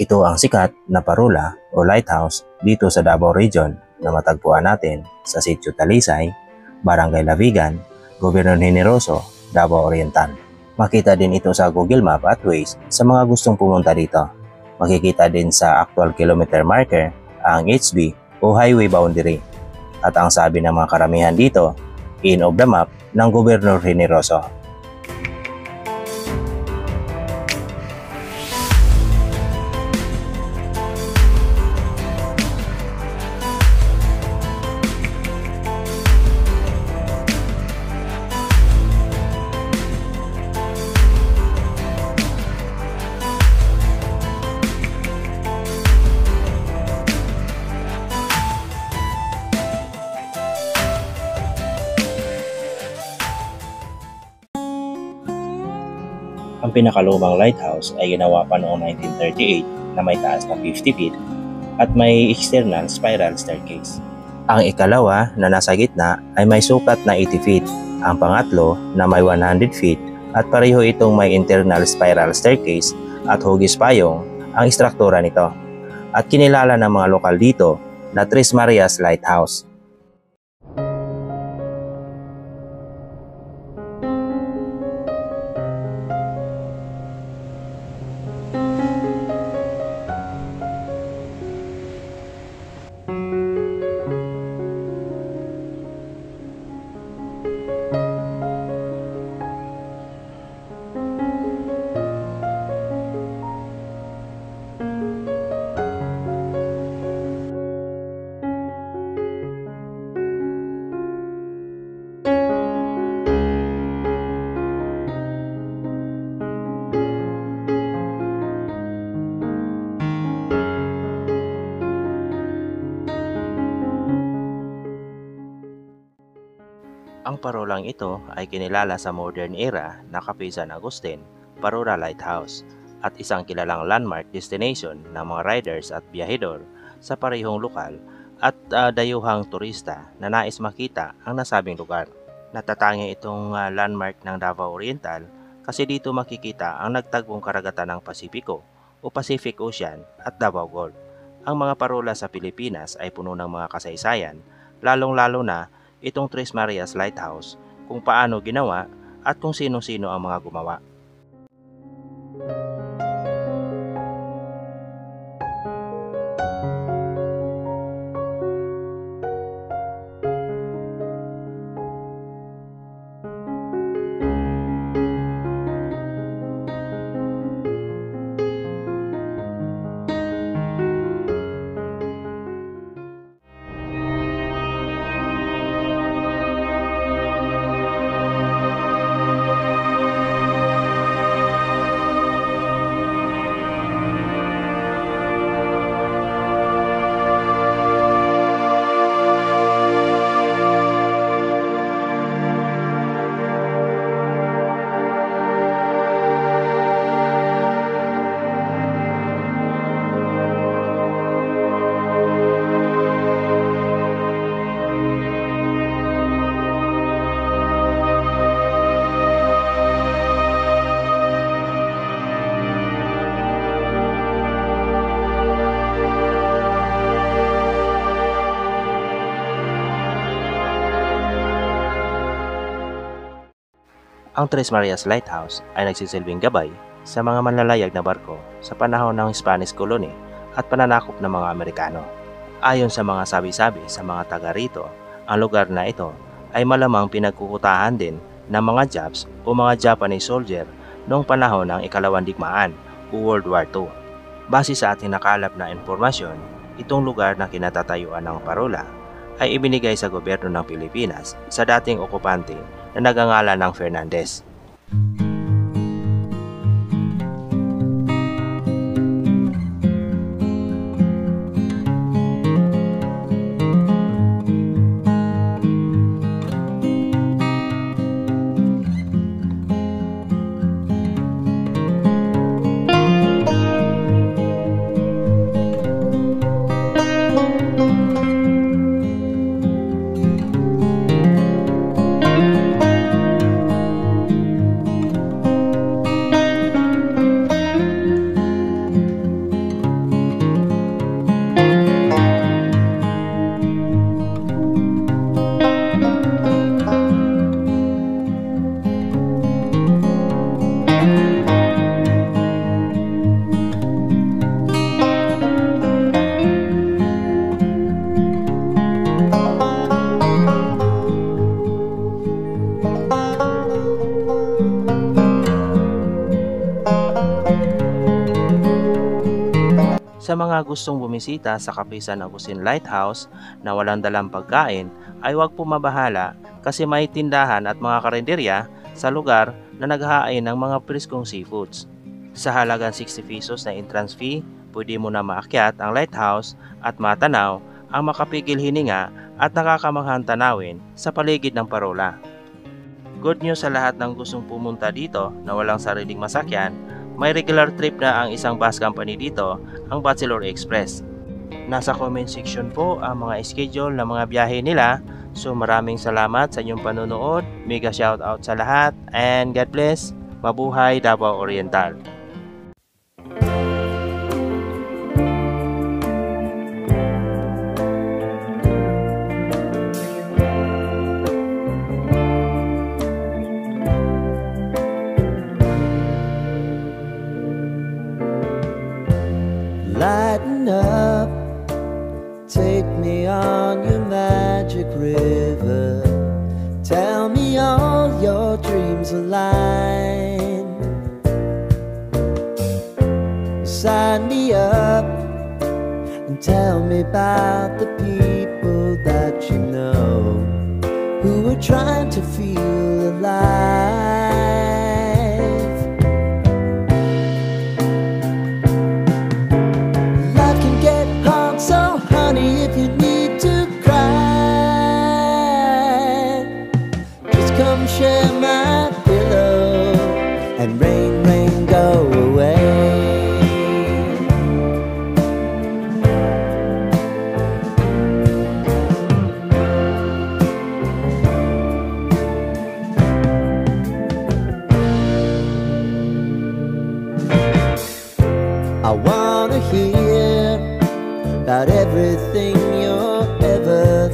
Ito ang sikat na parola o lighthouse dito sa Davao Region na matagpuan natin sa Sitio Talisay, Barangay Lavigan, Gobernador Generoso, Davao Oriental. Makita din ito sa Google Map at Waze sa mga gustong pumunta dito. Makikita din sa actual kilometer marker ang HB o highway boundary. At ang sabi ng mga karamihan dito, in of the map ng Gobernador Generoso. Ang pinakalumang lighthouse ay ginawa pa noong 1938 na may taas na 50 feet at may external spiral staircase. Ang ikalawa na nasa gitna ay may sukat na 80 feet. Ang pangatlo na may 100 feet at pareho itong may internal spiral staircase at hugis payong ang istruktura nito. At kinilala ng mga lokal dito na Tres Marias Lighthouse. Ang parolang ito ay kinilala sa modern era na Cafe San Agustin, Parora Lighthouse at isang kilalang landmark destination ng mga riders at biyahedor sa parehong lokal at dayuhang turista na nais makita ang nasabing lugar. Natatangi itong landmark ng Davao Oriental kasi dito makikita ang nagtagpong karagatan ng Pasipiko o Pacific Ocean at Davao Gulf. Ang mga parola sa Pilipinas ay puno ng mga kasaysayan, lalong-lalo na itong Tres Marias Lighthouse, kung paano ginawa at kung sino-sino ang mga gumawa. Ang Tres Marias Lighthouse ay nagsisilbing gabay sa mga manlalayag na barko sa panahon ng Spanish colony at pananakop ng mga Amerikano. Ayon sa mga sabi-sabi sa mga taga rito, ang lugar na ito ay malamang pinagkukutahan din ng mga Japs o mga Japanese soldier noong panahon ng Ikalawang Digmaan o World War II. Base sa ating nakalap na impormasyon, itong lugar na kinatatayuan ng parola ay ibinigay sa gobyerno ng Pilipinas sa dating okupante na nagangalan ng Fernandez. Sa mga gustong bumisita sa Cafe San Agustin Lighthouse na walang dalang pagkain ay huwag po mabahala kasi may tindahan at mga karinderya sa lugar na naghahain ng mga preskong seafoods. Sa halagang 60 pesos na entrance fee, pwede mo na maakyat ang lighthouse at matanaw ang makapigil hininga at nakakamanghang tanawin sa paligid ng parola. Good news sa lahat ng gustong pumunta dito na walang sariling masakyan, may regular trip na ang isang bus company dito, ang Bachelor Express. Nasa comment section po ang mga schedule ng mga biyahe nila. So maraming salamat sa inyong panonood. Mega shoutout sa lahat and God bless. Mabuhay Davao Oriental. Lighten up, take me on your magic river. Tell me all your dreams align. Sign me up and tell me about the people that you know who are trying to feel alive. So honey, if you need to cry, just come share my pillow and rain, rain, go away. I wanna hear about everything you're ever